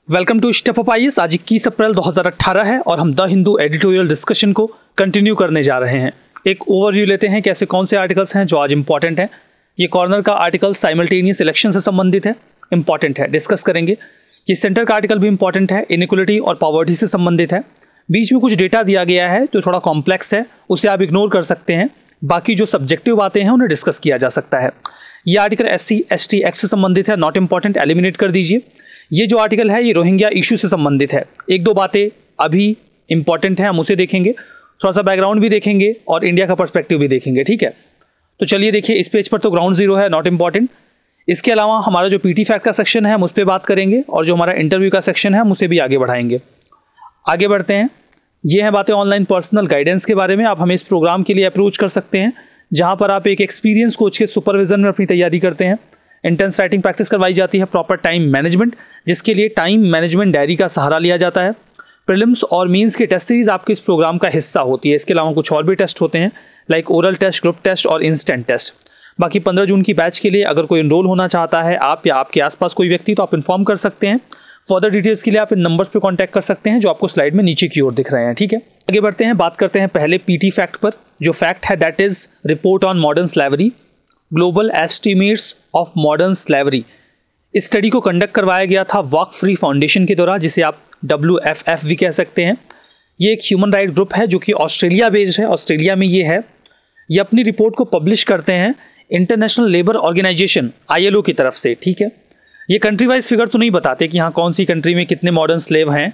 Welcome to step up IAS. आज 21 April 2018 है और हम द हिंदू एडिटोरियल डिस्कशन को कंटिन्यू करने जा रहे हैं। एक ओवरव्यू लेते हैं कि ऐसे कौन से आर्टिकल्स हैं जो आज इंपॉर्टेंट हैं। ये कॉर्नर का आर्टिकल साइमल्टेनियस इलेक्शन से संबंधित है, इंपॉर्टेंट है, डिस्कस करेंगे। ये सेंटर का आर्टिकल भी इंपॉर्टेंट है, इनइक्वलिटी और पॉवर्टी से संबंधित है। बीच में कुछ डेटा दिया गया है जो थोड़ा कॉम्प्लेक्स है, उसे आप इग्नोर कर सकते हैं। बाकी जो सब्जेक्टिव बातें हैं उन्हें डिस्कस किया जा सकता है। ये आर्टिकल SC ST एक्ट से संबंधित है, नॉट इंपॉर्टेंट, एलिमिनेट कर दीजिए। ये जो आर्टिकल है ये रोहिंग्या इशू से संबंधित है। एक दो बातें अभी इंपॉर्टेंट है, हम उसे देखेंगे, थोड़ा सा बैकग्राउंड भी देखेंगे और इंडिया का पर्सपेक्टिव भी देखेंगे। ठीक है, तो चलिए देखिए, इस पेज पर तो ग्राउंड जीरो है, नॉट इंपॉर्टेंट। इसके अलावा हमारा जो PT फैक्ट का सेक्शन है हम उस पर बात करेंगे और जो हमारा इंटरव्यू का सेक्शन है हम उसे भी आगे बढ़ाएंगे। आगे बढ़ते हैं। ये हैं बातें ऑनलाइन पर्सनल गाइडेंस के बारे में। आप हमें इस प्रोग्राम के लिए अप्रोच कर सकते हैं जहां पर आप एक एक्सपीरियंस कोच के सुपरविजन में अपनी तैयारी करते हैं। इंटेंस राइटिंग प्रैक्टिस करवाई जाती है, प्रॉपर टाइम मैनेजमेंट, जिसके लिए टाइम मैनेजमेंट डायरी का सहारा लिया जाता है। प्रीलिम्स और मेंस की टेस्ट सीरीज आपके इस प्रोग्राम का हिस्सा होती है। इसके अलावा कुछ और भी टेस्ट होते हैं, like oral test, group test और इंस्टेंट टेस्ट। बाकी 15 जून की बैच के लिए अगर कोई एनरोल होना चाहता है, आप या आपके आसपास कोई व्यक्ति, तो आप इन्फॉर्म कर सकते हैं। फर्दर डिटेल्स के लिए आप इन नंबर्स पे कांटेक्ट कर सकते हैं जो आपको स्लाइड में नीचे की ओर दिख रहे हैं। ठीक है, आगे बढ़ते हैं, बात करते हैं पहले PT फैक्ट पर। जो फैक्ट है that is report on modern slavery, global estimates of modern slavery. इस स्टडी को कंडक्ट करवाया गया था वॉक फ्री फाउंडेशन के द्वारा, जिसे आप WFF भी कह सकते हैं। ये एक ह्यूमन राइट ग्रुप है जो कि ऑस्ट्रेलिया बेस्ड है। ऑस्ट्रेलिया में ये है। ये अपनी रिपोर्ट को पब्लिश करते हैं इंटरनेशनल लेबर ऑर्गेनाइजेशन ILO की तरफ से। ठीक है, ये कंट्री वाइज फिगर तो नहीं बताते कि हाँ कौन सी कंट्री में कितने मॉडर्न स्लेव हैं,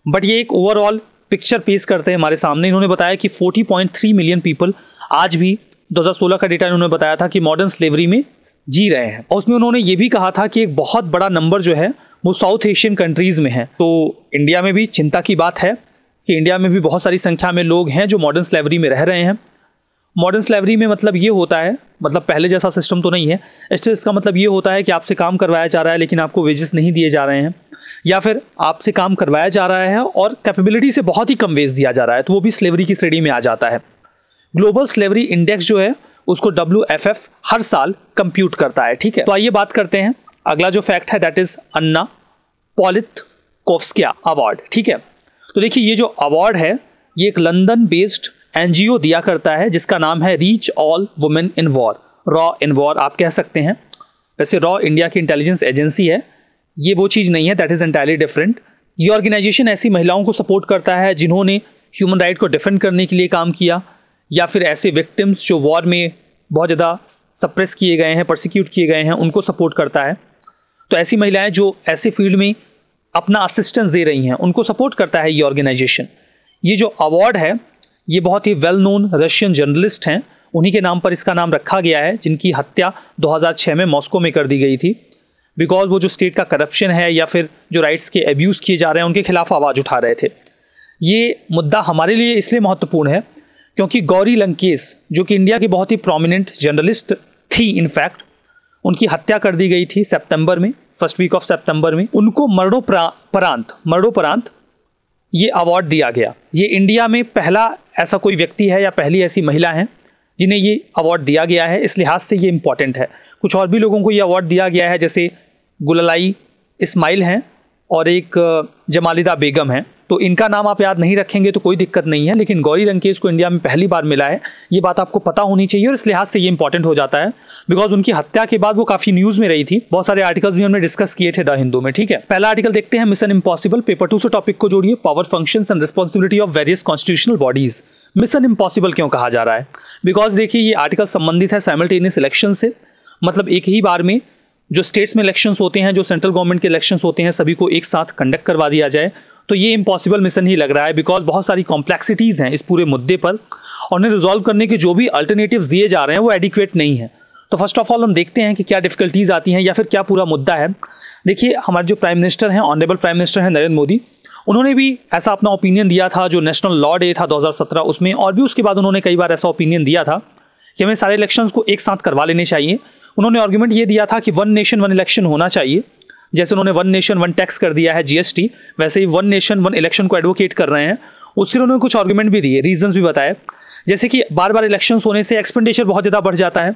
बट ये एक ओवरऑल पिक्चर पेश करते हैं हमारे सामने। इन्होंने बताया कि 40.3 मिलियन पीपल आज भी, 2016 का डेटा इन्होंने बताया था, कि मॉडर्न स्लेवरी में जी रहे हैं। और उसमें उन्होंने ये भी कहा था कि एक बहुत बड़ा नंबर जो है वो साउथ एशियन कंट्रीज में है। तो इंडिया में भी चिंता की बात है कि इंडिया में भी बहुत सारी संख्या में लोग हैं जो मॉडर्न स्लेवरी में रह रहे हैं। मॉडर्न स्लेवरी में मतलब ये होता है, मतलब पहले जैसा सिस्टम तो नहीं है। इसका मतलब ये होता है कि आपसे काम करवाया जा रहा है लेकिन आपको वेजेस नहीं दिए जा रहे हैं, या फिर आपसे काम करवाया जा रहा है और कैपेबिलिटी से बहुत ही कम वेज दिया जा रहा है, तो वो भी स्लेवरी की श्रेणी में आ जाता है। ग्लोबल स्लेवरी इंडेक्स जो है उसको WFF हर साल कंप्यूट करता है। ठीक है, तो आइए बात करते हैं। अगला जो फैक्ट है दैट इज अन्ना पोलितकोव्स्की अवार्ड। ठीक है, तो देखिए ये जो अवार्ड है ये एक लंदन बेस्ड NGO दिया करता है जिसका नाम है reach all women in war, raw in war आप कह सकते हैं। वैसे रॉ इंडिया की इंटेलिजेंस एजेंसी है, ये वो चीज़ नहीं है, दैट इज एंटायरली डिफरेंट। ये ऑर्गेनाइजेशन ऐसी महिलाओं को सपोर्ट करता है जिन्होंने ह्यूमन राइट को डिफेंड करने के लिए काम किया, या फिर ऐसे विक्टिम्स जो वॉर में बहुत ज़्यादा सप्रेस किए गए हैं, परसिक्यूट किए गए हैं, उनको सपोर्ट करता है। तो ऐसी महिलाएं जो ऐसे फील्ड में अपना असिस्टेंस दे रही हैं उनको सपोर्ट करता है ये ऑर्गेनाइजेशन। ये जो अवार्ड है ये बहुत ही वेल नोन रशियन जर्नलिस्ट हैं, उन्हीं के नाम पर इसका नाम रखा गया है, जिनकी हत्या 2006 में मॉस्को में कर दी गई थी। बिकॉज वो जो स्टेट का करप्शन है या फिर जो राइट्स के अब्यूज़ किए जा रहे हैं उनके खिलाफ आवाज़ उठा रहे थे। ये मुद्दा हमारे लिए इसलिए महत्वपूर्ण है क्योंकि गौरी लंकेश, जो कि इंडिया की बहुत ही प्रोमिनेंट जर्नलिस्ट थी, इनफैक्ट उनकी हत्या कर दी गई थी सितंबर में, फर्स्ट वीक ऑफ सितंबर में। उनको मरणोपरांत ये अवार्ड दिया गया। ये इंडिया में पहला ऐसा कोई व्यक्ति है या पहली ऐसी महिला है जिन्हें ये अवार्ड दिया गया है, इस लिहाज से ये इंपॉर्टेंट है। कुछ और भी लोगों को ये अवार्ड दिया गया है, जैसे गुललाई इस्माइल हैं और एक जमालिदा बेगम है। तो इनका नाम आप याद नहीं रखेंगे तो कोई दिक्कत नहीं है, लेकिन गौरी लंकेश को इंडिया में पहली बार मिला है, ये बात आपको पता होनी चाहिए और इस लिहाज से ये इंपॉर्टेंट हो जाता है। बिकॉज उनकी हत्या के बाद वो काफी न्यूज में रही थी, बहुत सारे आर्टिकल्स भी हमने डिस्कस किए थे द हिंदू में। ठीक है, पहला आर्टिकल देखते हैं, मिशन इम्पॉसिबल। पेपर 2 से टॉपिक को जोड़िए, power functions and responsibility of various constitutional bodies. Mission impossible क्यों कहा जा रहा है? बिकॉज देखिए ये आर्टिकल संबंधित है साइमल्टेनियस इलेक्शन से, मतलब एक ही बार में जो स्टेट्स में इलेक्शंस होते हैं, जो सेंट्रल गवर्नमेंट के इलेक्शंस होते हैं, सभी को एक साथ कंडक्ट करवा दिया जाए। तो ये इम्पॉसिबल मिशन ही लग रहा है, बिकॉज बहुत सारी कॉम्प्लेक्सिटीज़ हैं इस पूरे मुद्दे पर और उन्हें रिजॉल्व करने के जो भी अल्टरनेटिव्स दिए जा रहे हैं वो एडिक्वेट नहीं है। तो फर्स्ट ऑफ ऑल हम देखते हैं कि क्या डिफिकल्टीज आती हैं या फिर क्या पूरा मुद्दा है। देखिए हमारे जो प्राइम मिनिस्टर हैं, ऑनरेबल प्राइम मिनिस्टर हैं नरेंद्र मोदी, उन्होंने भी ऐसा अपना ओपिनियन दिया था जो नेशनल लॉ डे था 2017 उसमें, और भी उसके बाद उन्होंने कई बार ऐसा ओपिनियन दिया था कि हमें सारे इलेक्शंस को एक साथ करवा लेने चाहिए। उन्होंने आर्गुमेंट ये दिया था कि 1 नेशन 1 इलेक्शन होना चाहिए। जैसे उन्होंने 1 नेशन 1 टैक्स कर दिया है GST, वैसे ही 1 नेशन 1 इलेक्शन को एडवोकेट कर रहे हैं। उसके उन्होंने कुछ आर्गुमेंट भी दिए, रीजंस भी बताए, जैसे कि बार बार इलेक्शंस होने से एक्सपेंडिचर बहुत ज़्यादा बढ़ जाता है।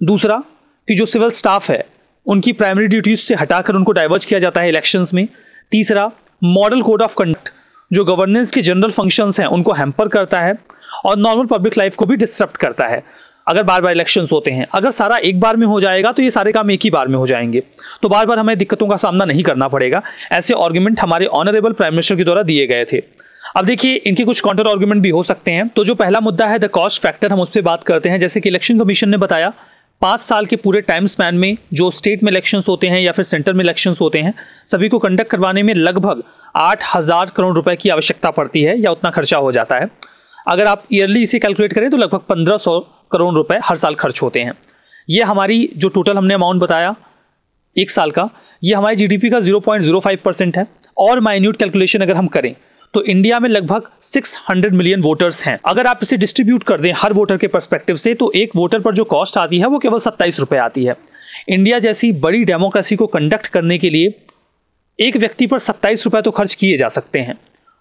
दूसरा कि जो सिविल स्टाफ है उनकी प्राइमरी ड्यूटीज से हटाकर उनको डाइवर्ट किया जाता है इलेक्शंस में, तीसरा, मॉडल कोड ऑफ कंडक्ट जो गवर्नेंस के जनरल फंक्शंस हैं उनको हैम्पर करता है और नॉर्मल पब्लिक लाइफ को भी डिस्टर्ब करता है। अगर बार बार इलेक्शंस होते हैं, अगर सारा एक बार में हो जाएगा तो ये सारे काम एक ही बार में हो जाएंगे, तो बार बार हमें दिक्कतों का सामना नहीं करना पड़ेगा। ऐसे आर्गुमेंट हमारे ऑनरेबल प्राइम मिनिस्टर के द्वारा दिए गए थे। अब देखिए, इनके कुछ काउंटर आर्गुमेंट भी हो सकते हैं। तो जो पहला मुद्दा है द कॉस्ट फैक्टर, हम उस पर बात करते हैं। जैसे कि इलेक्शन कमीशन ने बताया 5 साल के पूरे टाइम स्पैन में जो स्टेट में इलेक्शंस होते हैं या फिर सेंटर में इलेक्शंस होते हैं, सभी को कंडक्ट करवाने में लगभग 8,000 करोड़ रुपए की आवश्यकता पड़ती है या उतना खर्चा हो जाता है। अगर आप ईयरली इसे कैलकुलेट करें तो लगभग 1,500 करोड़ रुपए हर साल खर्च होते हैं। ये हमारी जो टोटल हमने अमाउंट बताया एक साल का, ये हमारी जीडीपी का 0.05% है। और माइन्यूट कैलकुलेशन अगर हम करें तो इंडिया में लगभग 600 मिलियन वोटर्स हैं। अगर आप इसे डिस्ट्रीब्यूट कर दें हर वोटर के पर्सपेक्टिव से, तो एक वोटर पर जो कॉस्ट आती है वो केवल 27 रुपए आती है। इंडिया जैसी बड़ी डेमोक्रेसी को कंडक्ट करने के लिए एक व्यक्ति पर 27 रुपए तो खर्च किए जा सकते हैं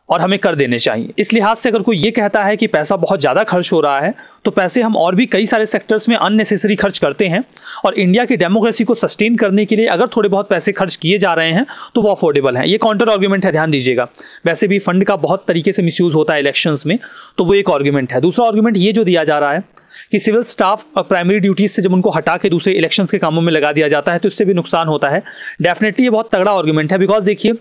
और हमें कर देने चाहिए। इस लिहाज से अगर कोई ये कहता है कि पैसा बहुत ज़्यादा खर्च हो रहा है, तो पैसे हम और भी कई सारे सेक्टर्स में अननेसेसरी खर्च करते हैं और इंडिया की डेमोक्रेसी को सस्टेन करने के लिए अगर थोड़े बहुत पैसे खर्च किए जा रहे हैं तो वो अफोर्डेबल हैं। ये काउंटर आर्गुमेंट है, ध्यान दीजिएगा। वैसे भी फंड का बहुत तरीके से मिसयूज होता है इलेक्शंस में, तो वो एक आर्गुमेंट है। दूसरा आर्गुमेंट ये जो दिया जा रहा है कि सिविल स्टाफ और प्राइमरी ड्यूटीज से जब उनको हटा के दूसरे इलेक्शंस के कामों में लगा दिया जाता है तो इससे भी नुकसान होता है। डेफिनेटली ये बहुत तगड़ा आर्गुमेंट है। बिकॉज देखिए,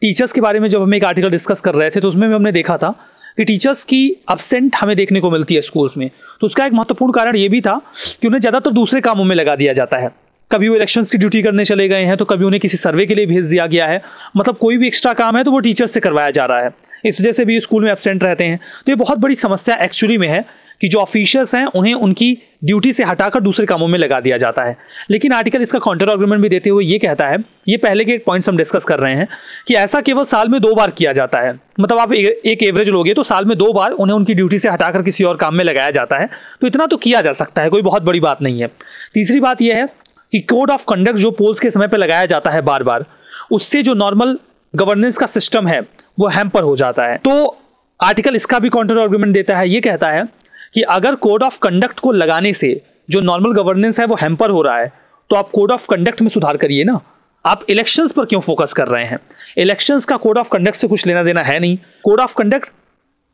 टीचर्स के बारे में जब हम एक आर्टिकल डिस्कस कर रहे थे तो उसमें भी हमने देखा था कि टीचर्स की अब्सेंट हमें देखने को मिलती है स्कूल्स में। तो उसका एक महत्वपूर्ण कारण ये भी था कि उन्हें ज़्यादातर दूसरे कामों में लगा दिया जाता है। कभी वो इलेक्शंस की ड्यूटी करने चले गए हैं, तो कभी उन्हें किसी सर्वे के लिए भेज दिया गया है। मतलब कोई भी एक्स्ट्रा काम है तो वो टीचर्स से करवाया जा रहा है, इस वजह से भी स्कूल में एब्सेंट रहते हैं। तो ये बहुत बड़ी समस्या एक्चुअली में है कि जो ऑफिशियल्स हैं उन्हें उनकी ड्यूटी से हटाकर दूसरे कामों में लगा दिया जाता है। लेकिन आर्टिकल इसका काउंटर आर्गुमेंट भी देते हुए ये कहता है, ये पहले के पॉइंट्स हम डिस्कस कर रहे हैं, कि ऐसा केवल साल में 2 बार किया जाता है। मतलब आप एक एवरेज लोगे तो साल में 2 बार उन्हें उनकी ड्यूटी से हटाकर किसी और काम में लगाया जाता है। तो इतना तो किया जा सकता है, कोई बहुत बड़ी बात नहीं है। तीसरी बात यह है कि कोड ऑफ कंडक्ट जो पोल्स के समय पर लगाया जाता है बार बार, उससे जो नॉर्मल गवर्नेंस का सिस्टम है वो हैम्पर हो जाता है। तो आर्टिकल इसका भी काउंटर आर्गुमेंट देता है। ये कहता है कि अगर कोड ऑफ कंडक्ट को लगाने से जो नॉर्मल गवर्नेंस है वो हैम्पर हो रहा है, तो आप कोड ऑफ कंडक्ट में सुधार करिए ना। आप इलेक्शंस पर क्यों फोकस कर रहे हैं? इलेक्शंस का कोड ऑफ कंडक्ट से कुछ लेना देना है नहीं। Code of conduct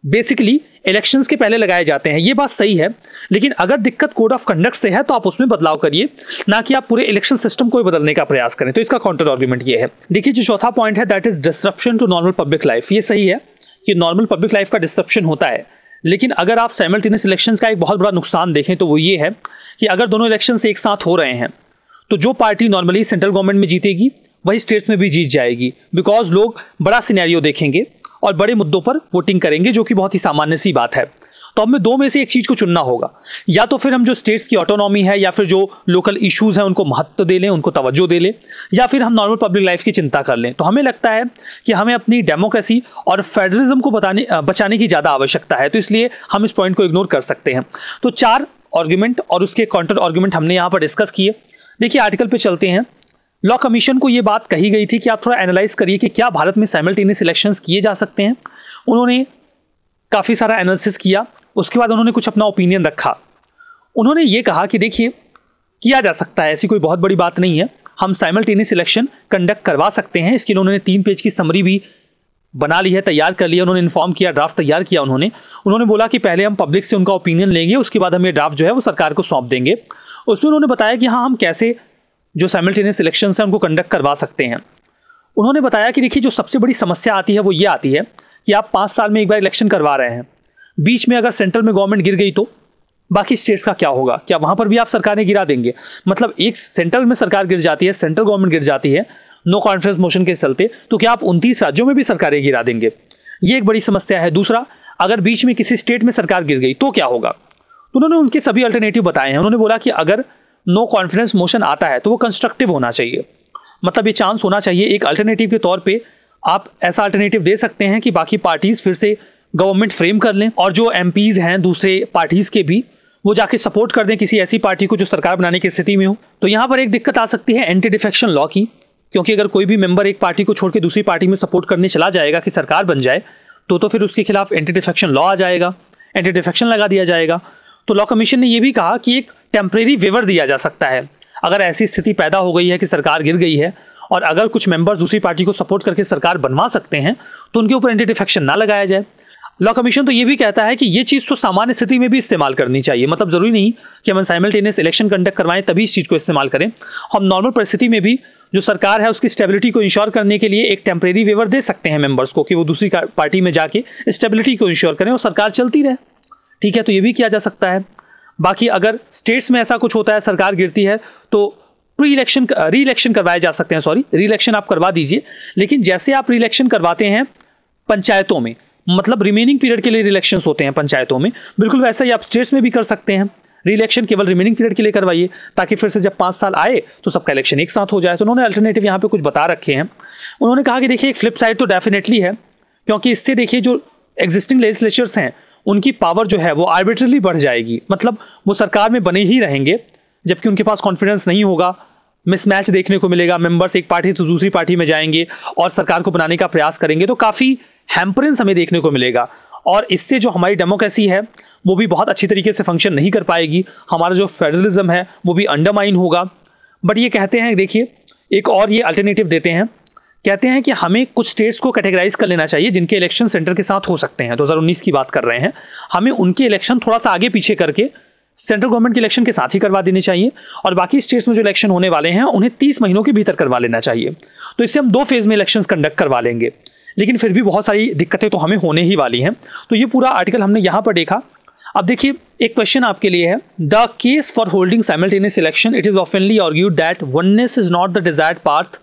basically elections के पहले लगाए जाते हैं, ये बात सही है। लेकिन अगर दिक्कत कोड ऑफ कंडक्ट से है तो आप उसमें बदलाव करिए, ना कि आप पूरे इलेक्शन सिस्टम को बदलने का प्रयास करें। तो इसका काउंटर आर्गुमेंट ये है। देखिए, जो चौथा पॉइंट है that is disruption to normal public life. ये सही है कि नॉर्मल पब्लिक लाइफ का डिस्ट्रप्शन होता है, लेकिन अगर आप साइमल्टेनियस इलेक्शंस का एक बहुत बड़ा नुकसान देखें तो वो ये है कि अगर दोनों इलेक्शंस एक साथ हो रहे हैं तो जो पार्टी नॉर्मली सेंट्रल गवर्नमेंट में जीतेगी वही स्टेट्स में भी जीत जाएगी। बिकॉज लोग बड़ा सिनेरियो देखेंगे और बड़े मुद्दों पर वोटिंग करेंगे, जो कि बहुत ही सामान्य सी बात है। तो हमें 2 में से एक चीज को चुनना होगा। या तो फिर हम जो स्टेट्स की ऑटोनॉमी है या फिर जो लोकल इश्यूज हैं उनको महत्व दे लें, उनको तवज्जो दे लें, या फिर हम नॉर्मल पब्लिक लाइफ की चिंता कर लें। तो हमें लगता है कि हमें अपनी डेमोक्रेसी और फेडरलिज्म को बचाने की ज़्यादा आवश्यकता है। तो इसलिए हम इस पॉइंट को इग्नोर कर सकते हैं। तो 4 आर्गुमेंट और उसके काउंटर आर्गुमेंट हमने यहाँ पर डिस्कस किए। देखिए, आर्टिकल पे चलते हैं। लॉ कमीशन को ये बात कही गई थी कि आप थोड़ा एनालाइज करिए कि क्या भारत में साइमल्टेनियस इलेक्शंस किए जा सकते हैं। उन्होंने काफ़ी सारा एनालिसिस किया, उसके बाद उन्होंने कुछ अपना ओपिनियन रखा। उन्होंने ये कहा कि देखिए, किया जा सकता है, ऐसी कोई बहुत बड़ी बात नहीं है, हम साइमल्टेनियस इलेक्शन कंडक्ट करवा सकते हैं। इसके लिए उन्होंने 3 पेज की समरी भी बना ली है, तैयार कर लिया। उन्होंने इन्फॉर्म किया, ड्राफ्ट तैयार किया। उन्होंने बोला कि पहले हम पब्लिक से उनका ओपिनियन लेंगे, उसके बाद हम ये ड्राफ्ट जो है वो सरकार को सौंप देंगे। उसमें उन्होंने बताया कि हाँ, हम कैसे जो साइमल्टेनियस इलेक्शन है उनको कंडक्ट करवा सकते हैं। उन्होंने बताया कि देखिए, जो सबसे बड़ी समस्या आती है वो ये आती है कि आप 5 साल में एक बार इलेक्शन करवा रहे हैं, बीच में अगर सेंट्रल में गवर्नमेंट गिर गई तो बाकी स्टेट्स का क्या होगा? क्या वहां पर भी आप सरकारें गिरा देंगे? मतलब एक सेंट्रल में सरकार गिर जाती है, सेंट्रल गवर्नमेंट गिर जाती है नो कॉन्फिडेंस मोशन के चलते, तो क्या आप 29 राज्यों में भी सरकारें गिरा देंगे? ये एक बड़ी समस्या है। दूसरा, अगर बीच में किसी स्टेट में सरकार गिर गई तो क्या होगा? तो उन्होंने उनके सभी अल्टरनेटिव बताए हैं। उन्होंने बोला कि अगर नो कॉन्फिडेंस मोशन आता है तो वो कंस्ट्रक्टिव होना चाहिए। मतलब ये चांस होना चाहिए एक अल्टरनेटिव के तौर पे, आप ऐसा अल्टरनेटिव दे सकते हैं कि बाकी पार्टीज फिर से गवर्नमेंट फ्रेम कर लें और जो एमपीज हैं दूसरे पार्टीज के भी, वो जाके सपोर्ट कर दें किसी ऐसी पार्टी को जो सरकार बनाने की स्थिति में हो। तो यहाँ पर एक दिक्कत आ सकती है एंटी डिफेक्शन लॉ की, क्योंकि अगर कोई भी मेंबर एक पार्टी को छोड़ के दूसरी पार्टी में सपोर्ट करने चला जाएगा कि सरकार बन जाए, तो फिर उसके खिलाफ एंटी डिफेक्शन लॉ आ जाएगा, एंटी डिफेक्शन लगा दिया जाएगा। तो लॉ कमीशन ने यह भी कहा कि एक टेम्परेरी वेवर दिया जा सकता है। अगर ऐसी स्थिति पैदा हो गई है कि सरकार गिर गई है और अगर कुछ मेंबर्स दूसरी पार्टी को सपोर्ट करके सरकार बनवा सकते हैं तो उनके ऊपर एंटी डिफेक्शन ना लगाया जाए। लॉ कमीशन तो ये भी कहता है कि ये चीज़ तो सामान्य स्थिति में भी इस्तेमाल करनी चाहिए, मतलब जरूरी नहीं कि हम साइमल्टेनियस इलेक्शन कंडक्ट करवाएं तभी इस चीज़ को इस्तेमाल करें। हम नॉर्मल परिस्थिति में भी जो सरकार है उसकी स्टेबिलिटी को इंश्योर करने के लिए एक टेम्परेरी वेवर दे सकते हैं मेंबर्स को कि वो दूसरी पार्टी में जाके स्टेबिलिटी को इंश्योर करें और सरकार चलती रहे। ठीक है, तो ये भी किया जा सकता है। बाकी अगर स्टेट्स में ऐसा कुछ होता है, सरकार गिरती है, तो री इलेक्शन करवाए जा सकते हैं। री इलेक्शन आप करवा दीजिए, लेकिन जैसे आप री इलेक्शन करवाते हैं पंचायतों में, मतलब रिमेनिंग पीरियड के लिए री इलेक्शंस होते हैं पंचायतों में, बिल्कुल वैसा ही आप स्टेट्स में भी कर सकते हैं। री इलेक्शन केवल रिमेनिंग पीरियड के लिए करवाइए ताकि फिर से जब 5 साल आए तो सबका इलेक्शन एक साथ हो जाए। तो उन्होंने अल्टरनेटिव यहाँ पे कुछ बता रखे हैं। उन्होंने कहा कि देखिए एक फ्लिप साइड तो डेफिनेटली है, क्योंकि इससे देखिए जो एग्जिस्टिंग लेजिस्लेचर्स हैं उनकी पावर जो है वो आर्बिट्रली बढ़ जाएगी, मतलब वो सरकार में बने ही रहेंगे जबकि उनके पास कॉन्फिडेंस नहीं होगा। मिसमैच देखने को मिलेगा, मेंबर्स एक पार्टी तो दूसरी पार्टी में जाएंगे और सरकार को बनाने का प्रयास करेंगे, तो काफ़ी हैम्परेंस हमें देखने को मिलेगा और इससे जो हमारी डेमोक्रेसी है वो भी बहुत अच्छी तरीके से फंक्शन नहीं कर पाएगी। हमारा जो फेडरलिज्म है वो भी अंडरमाइन होगा। बट ये कहते हैं, देखिए एक और ये अल्टरनेटिव देते हैं, कहते हैं कि हमें कुछ स्टेट्स को कैटेगराइज कर लेना चाहिए जिनके इलेक्शन सेंटर के साथ हो सकते हैं। 2019 की बात कर रहे हैं, हमें उनके इलेक्शन थोड़ा सा आगे पीछे करके सेंट्रल गवर्नमेंट के इलेक्शन के साथ ही करवा देने चाहिए और बाकी स्टेट्स में जो इलेक्शन होने वाले हैं उन्हें 30 महीनों के भीतर करवा लेना चाहिए। तो इससे हम 2 फेज में इलेक्शंस कंडक्ट करवा लेंगे, लेकिन फिर भी बहुत सारी दिक्कतें तो हमें होने ही वाली हैं। तो ये पूरा आर्टिकल हमने यहाँ पर देखा। अब देखिए एक क्वेश्चन आपके लिए है, the case for holding simultaneous election it is ऑफनली argued that oneness is not the desired path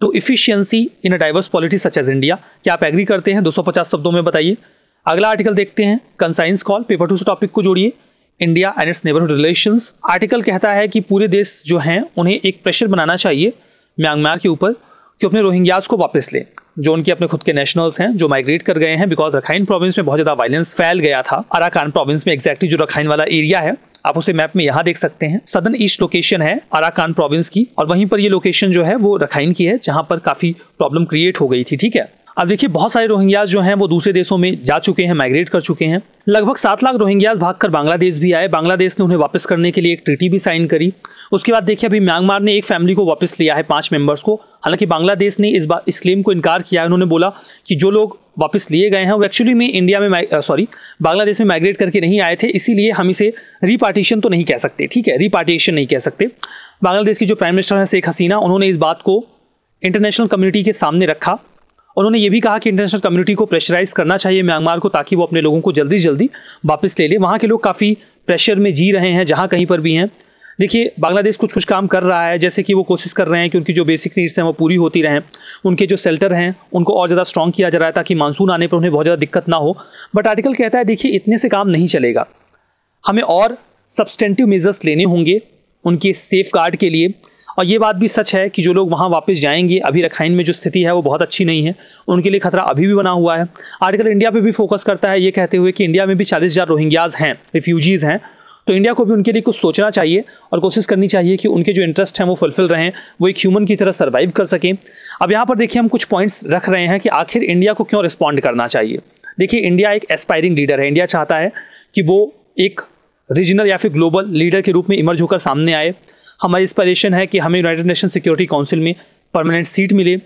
to efficiency in a diverse polity such as India. क्या आप एग्री करते हैं? 250 शब्दों में बताइए। अगला आर्टिकल देखते हैं, कंसाइंस कॉल, पेपर 2 से टॉपिक को जोड़िए, India and it's neighbourhood relations. Article कहता है कि पूरे देश जो हैं उन्हें एक प्रेशर बनाना चाहिए म्यांमार के ऊपर कि अपने रोहिंग्यास को वापस लें, जो उनके अपने खुद के नेशनल्स हैं जो माइग्रेट कर गए हैं, बिकॉज रखाइन प्रोविंस में बहुत ज़्यादा वायलेंस फैल गया था। अराकान प्रोविंस में एग्जैक्टली जो रखाइन वाला एरिया है आप उसे मैप में यहाँ देख सकते हैं। सदर्न ईस्ट लोकेशन है अराकान प्रोविंस की और वहीं पर ये लोकेशन जो है वो रखाइन की है जहाँ पर काफ़ी प्रॉब्लम क्रिएट हो गई थी। ठीक है, अब देखिए बहुत सारे रोहिंग्यास जो हैं वो दूसरे देशों में जा चुके हैं, माइग्रेट कर चुके हैं। लगभग 7 लाख रोहिंग्यास भागकर बांग्लादेश भी आए। बांग्लादेश ने उन्हें वापस करने के लिए एक ट्रीटी भी साइन करी। उसके बाद देखिए अभी म्यांमार ने एक फैमिली को वापस लिया है, 5 मेंबर्स को। हालांकि बांग्लादेश ने इस क्लेम को इनकार किया। उन्होंने बोला कि जो लोग वापस लिए गए हैं वो एक्चुअली में बांग्लादेश में माइग्रेट करके नहीं आए थे, इसीलिए हम इसे रिपार्टीशन तो नहीं कह सकते। ठीक है, रिपार्टीशन नहीं कह सकते। बांग्लादेश की जो प्राइम मिनिस्टर है शेख हसीना, उन्होंने इस बात को इंटरनेशनल कम्युनिटी के सामने रखा। उन्होंने ये भी कहा कि इंटरनेशनल कम्युनिटी को प्रेशराइज करना चाहिए म्यांमार को ताकि वो अपने लोगों को जल्दी से जल्दी वापस ले ले। वहाँ के लोग काफ़ी प्रेशर में जी रहे हैं जहाँ कहीं पर भी हैं। देखिए बांग्लादेश कुछ काम कर रहा है, जैसे कि वो कोशिश कर रहे हैं कि उनकी जो बेसिक नीड्स हैं वो पूरी होती रहें। उनके जो शेल्टर हैं उनको और ज़्यादा स्ट्रॉन्ग किया जा रहा है ताकि मानसून आने पर उन्हें बहुत ज़्यादा दिक्कत ना हो। बट आर्टिकल कहता है देखिए इतने से काम नहीं चलेगा, हमें और सब्सटेंटिव मेजर्स लेने होंगे उनके सेफ गार्ड के लिए। और ये बात भी सच है कि जो लोग वहाँ वापस जाएंगे, अभी रखाइन में जो स्थिति है वो बहुत अच्छी नहीं है, उनके लिए खतरा अभी भी बना हुआ है। आर्टिकल इंडिया पे भी फोकस करता है, ये कहते हुए कि इंडिया में भी 40,000 रोहिंग्याज हैं, रिफ्यूजीज़ हैं, तो इंडिया को भी उनके लिए कुछ सोचना चाहिए और कोशिश करनी चाहिए कि उनके जो इंटरेस्ट हैं वो फुलफिल रहें, वो एक ह्यूमन की तरह सर्वाइव कर सकें। अब यहाँ पर देखिए हम कुछ पॉइंट्स रख रहे हैं कि आखिर इंडिया को क्यों रिस्पॉन्ड करना चाहिए। देखिए इंडिया एक एस्पायरिंग लीडर है। इंडिया चाहता है कि वो एक रीजनल या फिर ग्लोबल लीडर के रूप में इमर्ज होकर सामने आए। हमारी इंस्पिरेशन है कि हमें यूनाइटेड नेशन सिक्योरिटी काउंसिल में परमानेंट सीट मिले।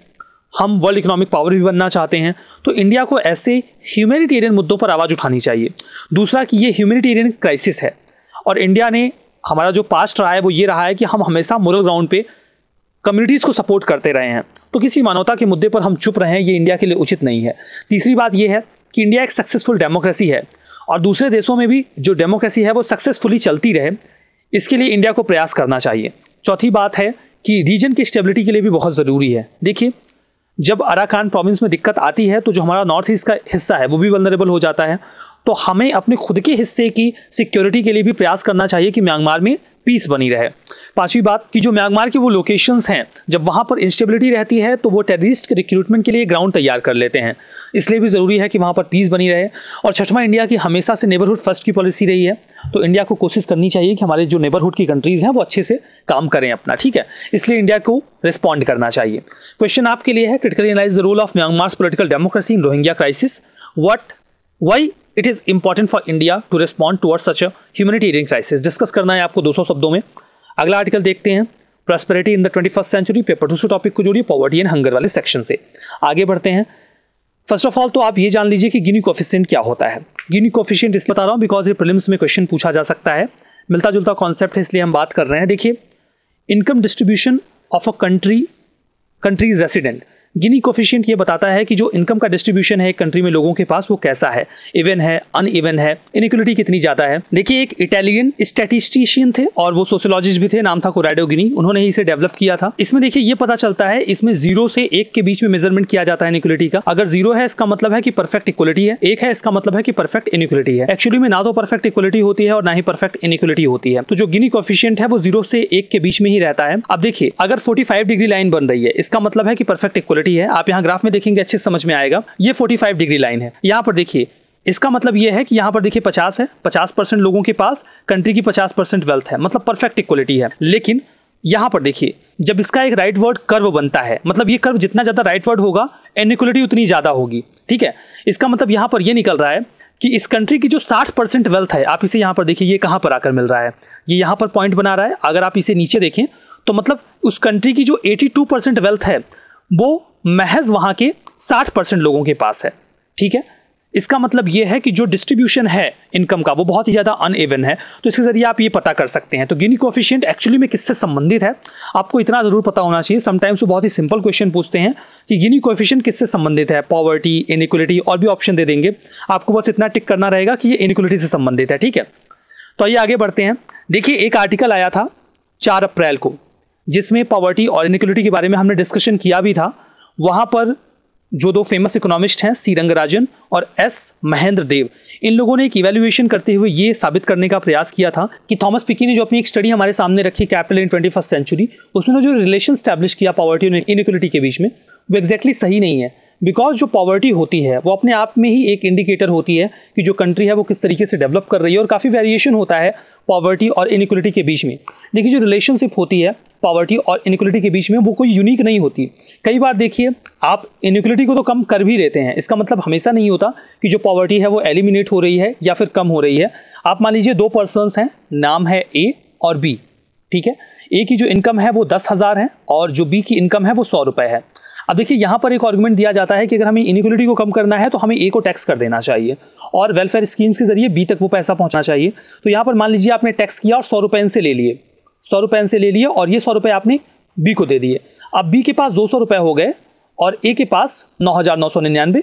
हम वर्ल्ड इकोनॉमिक पावर भी बनना चाहते हैं। तो इंडिया को ऐसे ह्यूमैनिटेरियन मुद्दों पर आवाज़ उठानी चाहिए। दूसरा कि ये ह्यूमैनिटेरियन क्राइसिस है और इंडिया ने, हमारा जो पास्ट रहा है वो ये रहा है कि हम हमेशा मोरल ग्राउंड पे कम्युनिटीज़ को सपोर्ट करते रहे हैं। तो किसी मानवता के मुद्दे पर हम चुप रहें, ये इंडिया के लिए उचित नहीं है। तीसरी बात ये है कि इंडिया एक सक्सेसफुल डेमोक्रेसी है और दूसरे देशों में भी जो डेमोक्रेसी है वो सक्सेसफुली चलती रहे, इसके लिए इंडिया को प्रयास करना चाहिए। चौथी बात है कि रीजन की स्टेबिलिटी के लिए भी बहुत ज़रूरी है। देखिए जब अराकान प्रोविंस में दिक्कत आती है तो जो हमारा नॉर्थ ईस्ट का हिस्सा है वो भी वल्नरेबल हो जाता है। तो हमें अपने खुद के हिस्से की सिक्योरिटी के लिए भी प्रयास करना चाहिए कि म्यांमार में पीस बनी रहे। पांचवी बात कि जो म्यांमार की वो लोकेशंस हैं, जब वहाँ पर इंस्टेबिलिटी रहती है तो वो टेररिस्ट के रिक्रूटमेंट के लिए ग्राउंड तैयार कर लेते हैं, इसलिए भी ज़रूरी है कि वहाँ पर पीस बनी रहे। और छठवां, इंडिया की हमेशा से नेबरहुड फर्स्ट की पॉलिसी रही है, तो इंडिया को कोशिश करनी चाहिए कि हमारे जो नेबरहुड की कंट्रीज़ हैं वो अच्छे से काम करें अपना, ठीक है। इसलिए इंडिया को रिस्पॉन्ड करना चाहिए। क्वेश्चन आपके लिए है, critically analyse the role of Myanmar's political democracy in Rohingya crisis, why it is important for India to respond towards such a humanitarian crisis. Discuss करना है आपको 200 शब्दों में। अगला आर्टिकल देखते हैं, prosperity in the 21st century, paper 2 से topic को जोड़िए पॉवर्टी एंड हंगर वाले सेक्शन से। आगे बढ़ते हैं। फर्स्ट ऑफ ऑल तो आप ये जान लीजिए कि गिनी कोफिशिएंट क्या होता है। गिनी कोफिशिएंट इसलिए बता रहा हूँ बिकॉज ये प्रीलिम्स में क्वेश्चन पूछा जा सकता है, मिलता जुलता कॉन्सेप्ट है इसलिए हम बात कर रहे हैं। देखिए, income distribution of a countries resident. Guinea coefficient ये बताता है कि जो इनकम का डिस्ट्रीब्यूशन है एक कंट्री में लोगों के पास वो कैसा है, इवन है, अनइवन है, इनइक्वालिटी कितनी ज्यादा है। देखिए, एक इटालियन स्टैटिस्टिशियन थे और वो सोशियोलॉजिस्ट भी थे, नाम था कोराडो गिनी, उन्होंने इसे डेवलप किया था। इसमें देखिए ये पता चलता है, इसमें 0 से 1 के बीच में मेजरमेंट किया जाता है इनइक्वालिटी का। अगर 0 है इसका मतलब है कि परफेक्ट इक्वलिटी है, 1 है इसका मतलब है कि परफेक्ट इनइक्वालिटी है। एक्चुअली में ना तो परफेक्ट इक्वलिटी होती है और ना ही परफेक्ट इनइक्वालिटी होती है। तो जो गिनी कोफिशिएंट है वो 0 से 1 के बीच में ही रहता है। अब देखिए, अगर 45 डिग्री लाइन बन रही है इसका मतलब है कि परफेक्ट इक्वलिटी है। आप यहाँ ग्राफ में देखेंगे अच्छे समझ में आएगा। ये 45 डिग्री लाइन है। यहाँ पर देखिए, इसका मतलब ये है कि यहाँ पर देखिए 50 है, 50% लोगों के पास कंट्री की 50% वेल्थ है, मतलब परफेक्ट इक्वलिटी है। लेकिन यहाँ पर देखिए, जब इसका एक राइट वर्ड कर्व बनता है, मतलब ये कर्व जितना ज्यादा राइट वर्ड होगा इनइक्वलिटी उतनी ज्यादा होगी। ठीक है, इसका मतलब यहाँ पर ये निकल रहा है कि इस कंट्री की जो 60% वेल्थ है, आप इसे यहाँ पर देखिए ये कहाँ पर आकर मिल रहा है, ये यहाँ पर पॉइंट बना रहा है। अगर आप इसे नीचे देखें तो मतलब उस कंट्री की जो 82% वेल्थ है वो महज वहां के 60% लोगों के पास है। ठीक है, इसका मतलब यह है कि जो डिस्ट्रीब्यूशन है इनकम का वो बहुत ही ज्यादा अनइवन है। तो इसके जरिए आप ये पता कर सकते हैं। तो गिनी कोफिशिएंट एक्चुअली में किससे संबंधित है आपको इतना जरूर पता होना चाहिए। समटाइम्स वो बहुत ही सिंपल क्वेश्चन पूछते हैं कि गिनी कोफिशिएंट किससे संबंधित है, पॉवर्टी, इनइक्वालिटी, और भी ऑप्शन दे देंगे, आपको बस इतना टिक करना रहेगा कि ये इनइक्वालिटी से संबंधित है। ठीक है, तो आइए आगे बढ़ते हैं। देखिए, एक आर्टिकल आया था 4 अप्रैल को जिसमें पॉवर्टी और इनइक्वालिटी के बारे में हमने डिस्कशन किया भी था। वहां पर जो 2 फेमस इकोनॉमिस्ट हैं, सी रंगराजन और एस महेंद्र देव, इन लोगों ने एक इवैल्यूएशन करते हुए ये साबित करने का प्रयास किया था कि थॉमस पिकी ने जो अपनी एक स्टडी हमारे सामने रखी, कैपिटल इन 21st सेंचुरी, उसमें जो रिलेशन स्टैब्लिश किया पॉवर्टी और इनइक्वालिटी के बीच में, वो एग्जैक्टली सही नहीं है। बिकॉज जो पॉवर्टी होती है वो अपने आप में ही एक इंडिकेटर होती है कि जो कंट्री है वो किस तरीके से डेवलप कर रही है, और काफ़ी वेरिएशन होता है पॉवर्टी और इनइक्वालिटी के बीच में। देखिए, जो रिलेशनशिप होती है पॉवर्टी और इनइक्वालिटी के बीच में वो कोई यूनिक नहीं होती। कई बार देखिए, आप इनइक्वालिटी को तो कम कर भी लेते हैं, इसका मतलब हमेशा नहीं होता कि जो पॉवर्टी है वो एलिमिनेट हो रही है या फिर कम हो रही है। आप मान लीजिए 2 पर्सन्स हैं, नाम है ए और बी। ठीक है, ए की जो इनकम है वो 10,000 है और जो बी की इनकम है वो 100 रुपये है। अब देखिए, यहाँ पर एक आर्गुमेंट दिया जाता है कि अगर हमें इनइक्वालिटी को कम करना है तो हमें ए को टैक्स कर देना चाहिए और वेलफेयर स्कीम्स के जरिए बी तक वो पैसा पहुंचना चाहिए। तो यहाँ पर मान लीजिए आपने टैक्स किया और 100 रुपये इनसे ले लिए, 100 रुपये इनसे ले लिए और ये 100 रुपये आपने बी को दे दिए। अब बी के पास 200 रुपये हो गए और ए के पास 9,999।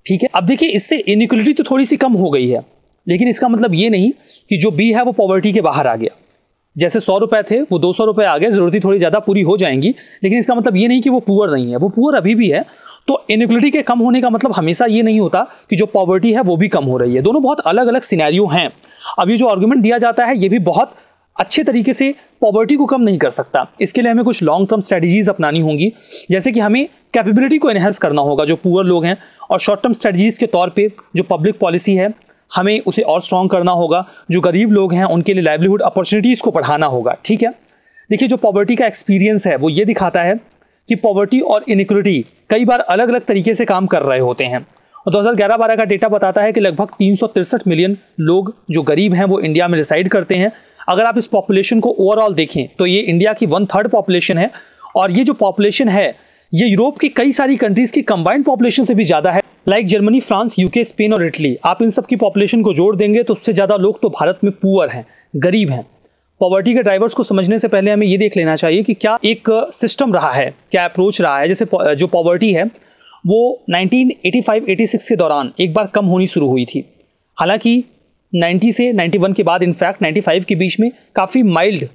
ठीक है, अब देखिए इससे इनइक्वालिटी तो थोड़ी सी कम हो गई है, लेकिन इसका मतलब ये नहीं कि जो बी है वो पॉवर्टी के बाहर आ गया। जैसे 100 रुपये थे वो 200 रुपये आ गए, जरूरतें थोड़ी ज़्यादा पूरी हो जाएंगी, लेकिन इसका मतलब ये नहीं कि वो पुअर नहीं है, वो पुअर अभी भी है। तो इनइक्वालिटी के कम होने का मतलब हमेशा ये नहीं होता कि जो पॉवर्टी है वो भी कम हो रही है। दोनों बहुत अलग अलग सिनेरियो हैं। अब ये जो आर्गुमेंट दिया जाता है ये भी बहुत अच्छे तरीके से पॉवर्टी को कम नहीं कर सकता। इसके लिए हमें कुछ लॉन्ग टर्म स्ट्रेटजीज अपनानी होंगी, जैसे कि हमें कैपेबिलिटी को एनहेंस करना होगा जो पुअर लोग हैं, और शॉर्ट टर्म स्ट्रेटजीज के तौर पे जो पब्लिक पॉलिसी है हमें उसे और स्ट्रॉन्ग करना होगा। जो गरीब लोग हैं उनके लिए लाइवलीहुड अपॉर्चुनिटीज़ को बढ़ाना होगा। ठीक है, देखिए, जो पॉवर्टी का एक्सपीरियंस है वो ये दिखाता है कि पॉवर्टी और इनइक्वालिटी कई बार अलग अलग तरीके से काम कर रहे होते हैं। और 2011-12 का डेटा बताता है कि लगभग 363 मिलियन लोग जो गरीब हैं वो इंडिया में रिसाइड करते हैं। अगर आप इस पॉपुलेशन को ओवरऑल देखें तो ये इंडिया की 1/3 पॉपुलेशन है, और ये जो पॉपुलेशन है ये यूरोप की कई सारी कंट्रीज की कंबाइंड पॉपुलेशन से भी ज़्यादा है, like Germany, France, UK, Spain और इटली। आप इन सब की पॉपुलेशन को जोड़ देंगे तो उससे ज़्यादा लोग तो भारत में पुअर हैं, गरीब हैं। पॉवर्टी के ड्राइवर्स को समझने से पहले हमें ये देख लेना चाहिए कि क्या एक सिस्टम रहा है, क्या अप्रोच रहा है। जैसे जो पॉवर्टी है वो 1985-86 के दौरान एक बार कम होनी शुरू हुई थी। हालांकि 90 से 91 के बाद, इनफैक्ट 95 के बीच में काफ़ी माइल्ड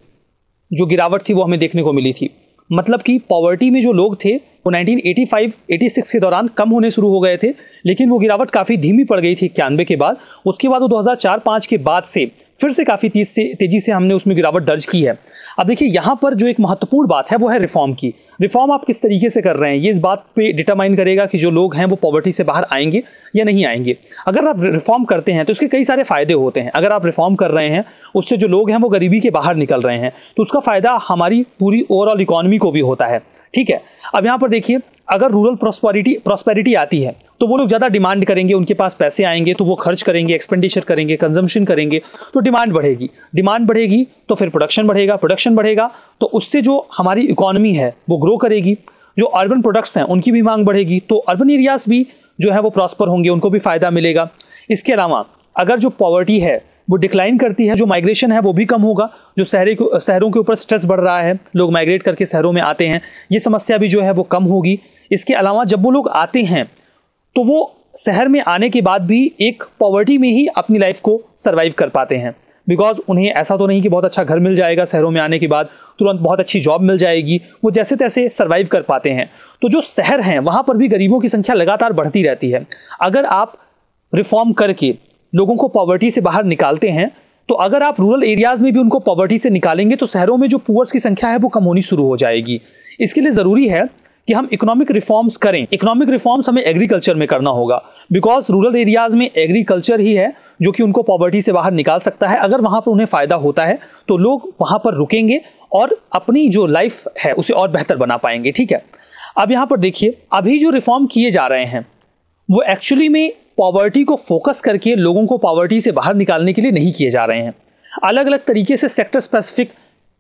जो गिरावट थी वो हमें देखने को मिली थी। मतलब कि पॉवर्टी में जो लोग थे वो 1985-86 के दौरान कम होने शुरू हो गए थे, लेकिन वो गिरावट काफ़ी धीमी पड़ गई थी 91 के बाद। उसके बाद वो 2004-05 के बाद से फिर से काफ़ी तेज़ी से हमने उसमें गिरावट दर्ज की है। अब देखिए, यहाँ पर जो एक महत्वपूर्ण बात है वो है रिफॉर्म की। रिफॉर्म आप किस तरीके से कर रहे हैं ये इस बात पे डिटरमाइन करेगा कि जो लोग हैं वो पॉवर्टी से बाहर आएंगे या नहीं आएंगे। अगर आप रिफॉर्म करते हैं तो इसके कई सारे फायदे होते हैं। अगर आप रिफॉर्म कर रहे हैं उससे जो लोग हैं वो गरीबी के बाहर निकल रहे हैं, तो उसका फ़ायदा हमारी पूरी ओवरऑल इकोनॉमी को भी होता है। ठीक है, अब यहाँ पर देखिए, अगर रूरल प्रॉस्पेरिटी आती है तो वो लोग ज़्यादा डिमांड करेंगे, उनके पास पैसे आएंगे तो वो खर्च करेंगे, एक्सपेंडिचर करेंगे, कंजम्पशन करेंगे, तो डिमांड बढ़ेगी तो फिर प्रोडक्शन बढ़ेगा तो उससे जो हमारी इकोनॉमी है वो ग्रो करेगी। जो अर्बन प्रोडक्ट्स हैं उनकी भी मांग बढ़ेगी, तो अर्बन एरियाज भी जो है वो प्रॉस्पर होंगे, उनको भी फायदा मिलेगा। इसके अलावा अगर जो पॉवर्टी है वो डिक्लाइन करती है, जो माइग्रेशन है वो भी कम होगा, जो शहरों के ऊपर स्ट्रेस बढ़ रहा है, लोग माइग्रेट करके शहरों में आते हैं, ये समस्या भी जो है वो कम होगी। इसके अलावा जब वो लोग आते हैं तो वो शहर में आने के बाद भी एक पॉवर्टी में ही अपनी लाइफ को सर्वाइव कर पाते हैं, बिकॉज उन्हें ऐसा तो नहीं कि बहुत अच्छा घर मिल जाएगा शहरों में आने के बाद, तुरंत बहुत अच्छी जॉब मिल जाएगी, वो जैसे तैसे सर्वाइव कर पाते हैं। तो जो शहर हैं वहाँ पर भी गरीबों की संख्या लगातार बढ़ती रहती है। अगर आप रिफॉर्म करके लोगों को पॉवर्टी से बाहर निकालते हैं, तो अगर आप रूरल एरियाज में भी उनको पॉवर्टी से निकालेंगे तो शहरों में जो पुअर्स की संख्या है वो कम होनी शुरू हो जाएगी। इसके लिए ज़रूरी है कि हम इकोनॉमिक रिफॉर्म्स करें। इकोनॉमिक रिफॉर्म्स हमें एग्रीकल्चर में करना होगा, बिकॉज रूरल एरियाज में एग्रीकल्चर ही है जो कि उनको पॉवर्टी से बाहर निकाल सकता है। अगर वहाँ पर उन्हें फ़ायदा होता है तो लोग वहाँ पर रुकेंगे और अपनी जो लाइफ है उसे और बेहतर बना पाएंगे। ठीक है, अब यहाँ पर देखिए, अभी जो रिफॉर्म किए जा रहे हैं वो एक्चुअली में पॉवर्टी को फोकस करके लोगों को पॉवर्टी से बाहर निकालने के लिए नहीं किए जा रहे हैं। अलग अलग तरीके से सेक्टर स्पेसिफिक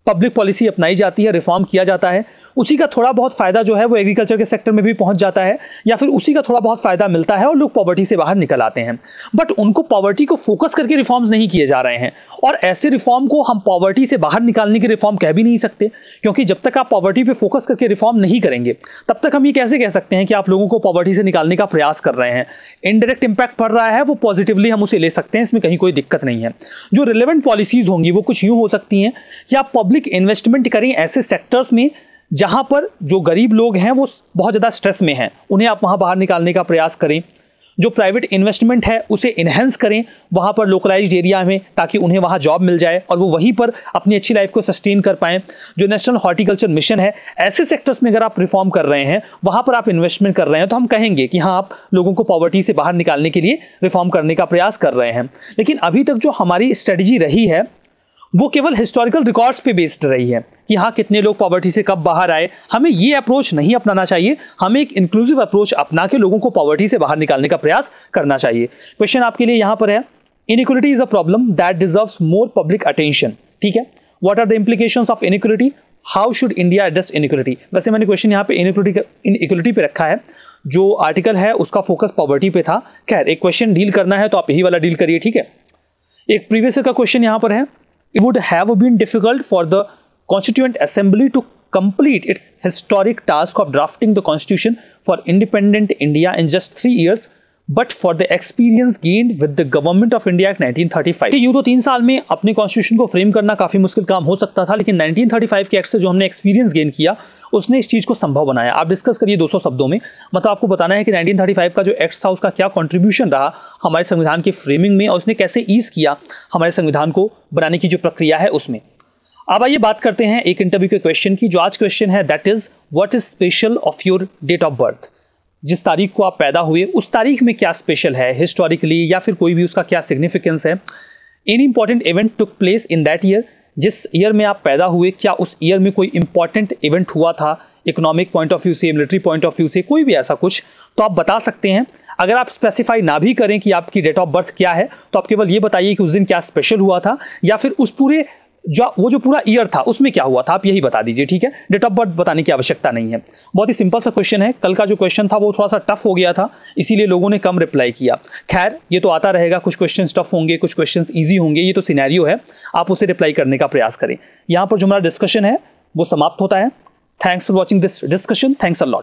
पब्लिक पॉलिसी अपनाई जाती है, रिफॉर्म किया जाता है, उसी का थोड़ा बहुत फायदा जो है वो एग्रीकल्चर के सेक्टर में भी पहुंच जाता है, या फिर उसी का थोड़ा बहुत फायदा मिलता है और लोग पॉवर्टी से बाहर निकल आते हैं। बट उनको पॉवर्टी को फोकस करके रिफॉर्म्स नहीं किए जा रहे हैं, और ऐसे रिफॉर्म को हम पॉवर्टी से बाहर निकालने के रिफॉर्म कह भी नहीं सकते, क्योंकि जब तक आप पॉवर्टी पे फोकस करके रिफॉर्म नहीं करेंगे तब तक हम ये कैसे कह सकते हैं कि आप लोगों को पॉवर्टी से निकालने का प्रयास कर रहे हैं। इनडायरेक्ट इंपैक्ट पड़ रहा है, वो पॉजिटिवली हम उसे ले सकते हैं, इसमें कहीं कोई दिक्कत नहीं है। जो रिलेवेंट पॉलिसीज होंगी वो कुछ यूं हो सकती हैं कि आप पब्लिक इन्वेस्टमेंट करें ऐसे सेक्टर्स में जहां पर जो गरीब लोग हैं वो बहुत ज़्यादा स्ट्रेस में हैं, उन्हें आप वहां बाहर निकालने का प्रयास करें। जो प्राइवेट इन्वेस्टमेंट है उसे इन्हेंस करें वहां पर लोकलाइज्ड एरिया में, ताकि उन्हें वहां जॉब मिल जाए और वो वहीं पर अपनी अच्छी लाइफ को सस्टेन कर पाएं। जो नेशनल हॉर्टिकल्चर मिशन है, ऐसे सेक्टर्स में अगर आप रिफॉर्म कर रहे हैं, वहां पर आप इन्वेस्टमेंट कर रहे हैं, तो हम कहेंगे कि हाँ, आप लोगों को पॉवर्टी से बाहर निकालने के लिए रिफॉर्म करने का प्रयास कर रहे हैं। लेकिन अभी तक जो हमारी स्ट्रेटजी रही है वो केवल हिस्टोरिकल रिकॉर्ड्स पे बेस्ड रही है कि हाँ, कितने लोग पॉवर्टी से कब बाहर आए। हमें ये अप्रोच नहीं अपनाना चाहिए, हमें एक इंक्लूसिव अप्रोच अपना के लोगों को पॉवर्टी से बाहर निकालने का प्रयास करना चाहिए। क्वेश्चन आपके लिए यहाँ पर है, inequality is a problem that deserves more public attention. ठीक है, what are the implications of inequality, how should India address inequality. वैसे मैंने क्वेश्चन यहाँ पे इनइक्वालिटी पे रखा है, जो आर्टिकल है उसका फोकस पॉवर्टी पे था। खैर, एक क्वेश्चन डील करना है तो आप यही वाला डील करिए। ठीक है, एक प्रीवियस ईयर का क्वेश्चन यहाँ पर है, it would have been difficult for the Constituent Assembly to complete its historic task of drafting the Constitution for independent India in just 3 years, but for the experience gained with the Government of India Act 1935। यूँ तो 3 साल में अपने constitution को frame करना काफ़ी मुश्किल काम हो सकता था, लेकिन 1935 के एक्ट से जो हमने एक्सपीरियंस गेन किया उसने इस चीज़ को संभव बनाया। आप डिस्कस करिए 200 शब्दों में, मतलब आपको बताना है कि 1935 का जो एक्ट था उसका क्या कंट्रीब्यूशन रहा हमारे संविधान की फ्रेमिंग में, और उसने कैसे ईज किया हमारे संविधान को बनाने की जो प्रक्रिया है उसमें। अब आइए बात करते हैं एक इंटरव्यू के क्वेश्चन की। जो आज क्वेश्चन है that is, what is special of your date of birth. जिस तारीख को आप पैदा हुए उस तारीख में क्या स्पेशल है हिस्टोरिकली, या फिर कोई भी उसका क्या सिग्निफिकेंस है। Any important event took place in that year, जिस ईयर में आप पैदा हुए क्या उस ईयर में कोई इंपॉर्टेंट इवेंट हुआ था, इकोनॉमिक पॉइंट ऑफ व्यू से, मिलिट्री पॉइंट ऑफ व्यू से, कोई भी ऐसा कुछ, तो आप बता सकते हैं। अगर आप स्पेसिफाई ना भी करें कि आपकी डेट ऑफ बर्थ क्या है, तो आप केवल ये बताइए कि उस दिन क्या स्पेशल हुआ था, या फिर उस पूरे जो पूरा ईयर था उसमें क्या हुआ था, आप यही बता दीजिए। ठीक है, डेट ऑफ बर्थ बताने की आवश्यकता नहीं है। बहुत ही सिंपल सा क्वेश्चन है। कल का जो क्वेश्चन था वो थोड़ा सा टफ हो गया था, इसीलिए लोगों ने कम रिप्लाई किया। खैर, ये तो आता रहेगा, कुछ क्वेश्चन टफ होंगे, कुछ क्वेश्चन ईजी होंगे, ये तो सिनेरियो है, आप उसे रिप्लाई करने का प्रयास करें। यहाँ पर जो हमारा डिस्कशन है वो समाप्त होता है। Thanks for watching this discussion, thanks a lot.